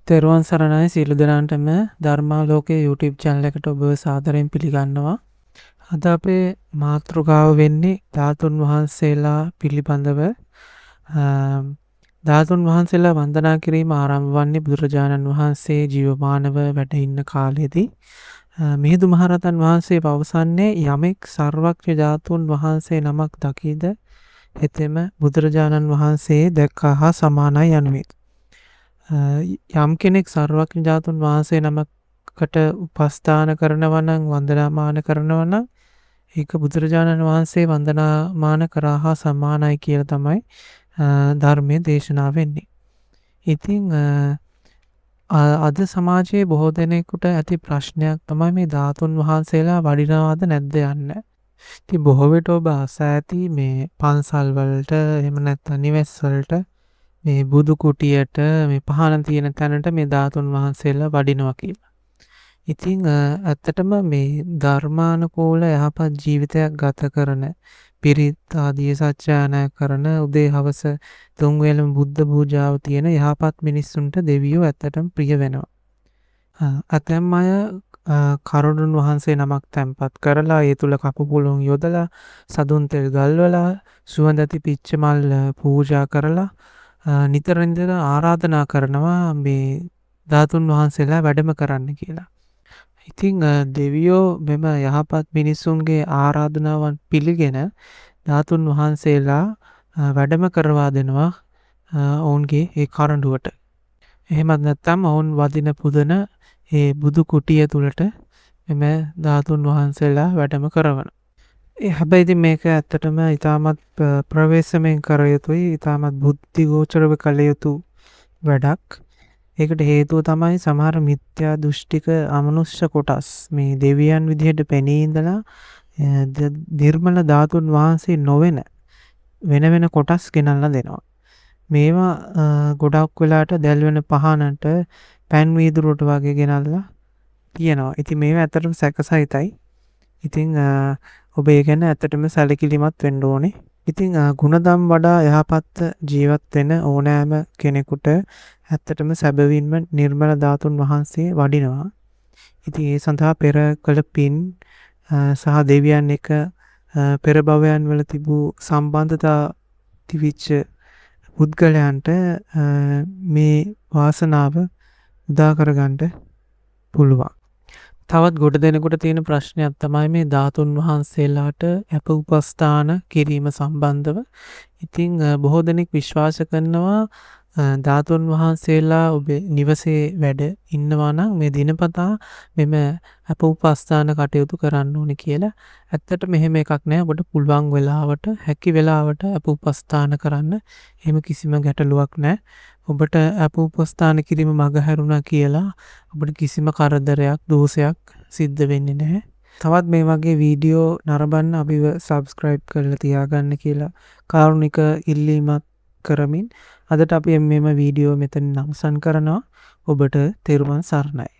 තෙරුවන් සරණයි සියලු දෙනාටම ධර්මාලෝකයේ YouTube channel එකට ඔබව සාදරයෙන් පිළිගන්නවා. අද අපේ මාතෘකාව වෙන්නේ ධාතුන් වහන්සේලා පිළිබඳව. ධාතුන් වහන්සේලා වන්දනා කිරීම ආරම්භ වන්නේ බුදුරජාණන් වහන්සේ ජීවමානව වැඩ ඉන්න කාලෙදී. මිහිඳු මහරහතන් වහන්සේ පවසන්නේ යමෙක් සර්වඥ ධාතුන් වහන්සේ නමක් දකීද එතෙම බුදුරජාණන් වහන්සේ දැක්කා හා සමානයි යනුවෙන්. යම් කෙනෙක් සර්වඥ ධාතුන් වහන්සේ නමකට උපස්ථාන කරනවා නම් වන්දනාමාන කරනවා නම් ඒක බුදුරජාණන් වහන්සේ වන්දනාමාන කරා හා සමානයි කියලා තමයි ධර්මයේ දේශනා වෙන්නේ. ඉතින් අද සමාජයේ බොහෝ දෙනෙකුට ඇති ප්‍රශ්නයක් තමයි මේ ධාතුන් වහන්සේලා වඩිනවද නැද්ද යන්න. ඉතින් බොහෝ විට ඔබ අසා ඇති මේ පන්සල් වලට එහෙම නැත්නම් නිවෙස් වලට මේ බුදු කුටියට මේ පහන තියෙන තැනට මේ ධාතුන් වහන්සේලා වඩිනවා කියලා. ඉතින් ඇත්තටම මේ ධර්මානුකූල යහපත් ජීවිතයක් ගත කරන පිරිත් ආදී සත්‍යයනා කරන උදේ හවස තුන් වේලම බුද්ධ පූජාව තියෙන යහපත් මිනිස්සුන්ට දෙවියෝ ඇත්තටම ප්‍රිය වෙනවා. අතැම් අය කරුණුන් වහන්සේ නමක් තැන්පත් කරලා ඒ තුල කපු පුළුන් යොදලා සදුන් තෙල් ගල්වලා සුවඳති පිච්ච මල් පූජා කරලා නිතර නිතර ආරාධනා කරනවා මේ ධාතුන් වහන්සේලා වැඩම කරන්න කියලා. ඉතින් දෙවියෝ මෙම යහපත් මිනිසුන්ගේ ආරාධනාවන් පිළිගෙන ධාතුන් වහන්සේලා වැඩම කරවා දෙනවා ඔවුන්ගේ ඒ කරඬුවට. එහෙමත් නැත්නම් ඔවුන් වදින පුදන ඒ බුදු කුටිය තුලට මෙම ධාතුන් වහන්සේලා වැඩම කරවනවා. හැබැයි ඉතින් මේක ඇත්තටම ඊටමත් ප්‍රවේශමෙන් කර යුතුයි, ඊටමත් බුද්ධි ගෝචරව කළ යුතු වැඩක්. ඒකට හේතුව තමයි සමහර මිත්‍යා දෘෂ්ටික අමනුෂ්‍ය කොටස් මේ දෙවියන් විදිහට පෙනී ඉඳලා නිර්මල ධාතුන් වහන්සේ නොවන වෙන වෙන කොටස් ගෙනල්ලා දෙනවා. මේවා ගොඩක් වෙලාට දැල් වෙන පහනට පෑන් වීදුරුවට වගේ ගෙනල්ලා තියනවා. ඉතින් මේවා ඇත්තටම සැකසිතයි. ඉතින් ඔබ ඒ ගැන ඇත්තටම සැලකිලිමත් වෙන්න ඕනේ. ඉතින් ගුණධම් වඩා යහපත් ජීවත් වෙන ඕනෑම කෙනෙකුට ඇත්තටම සැබවින්ම නිර්මල ධාතුන් වහන්සේ වඩිනවා. ඉතින් ඒ සඳහා පෙර කළ පින් සහ දෙවියන් එක පෙර භවයන් වල තිබූ සම්බන්ධතා තිබිච්ච පුද්ගලයන්ට මේ වාසනාව උදා කරගන්න පුළුවන්. තවත් ගොඩ දෙනෙකුට තියෙන ප්‍රශ්නයක් තමයි මේ ධාතුන් වහන්සේලාට අප උපස්ථාන කිරීම සම්බන්ධව. ඉතින් බොහෝ දෙනෙක් විශ්වාස කරනවා ධාතුන් වහන්සේලා ඔබේ නිවසේ වැඩ ඉන්නවා නම් මේ දිනපතා මෙම අප උපස්ථාන කටයුතු කරන්න ඕනේ කියලා. ඇත්තට මෙහෙම එකක් නෑ. ඔබට පුළුවන් වෙලාවට හැකි වෙලාවට අප උපස්ථාන කරන්න. එහෙම කිසිම ගැටලුවක් නෑ. ඔබට අප උපස්ථාන කිරීම මගහැරුණා කියලා ඔබට කිසිම කරදරයක් දෝෂයක් සිද්ධ වෙන්නේ නැහැ. තවත් මේ වගේ වීඩියෝ නරඹන්න අපිව subscribe කරලා තියාගන්න කියලා කාරුණික ඉල්ලීමක් කරමින් අදට අපි මෙම වීඩියෝ මෙතනින් අවසන් කරනවා. ඔබට තෙරුවන් සරණයි.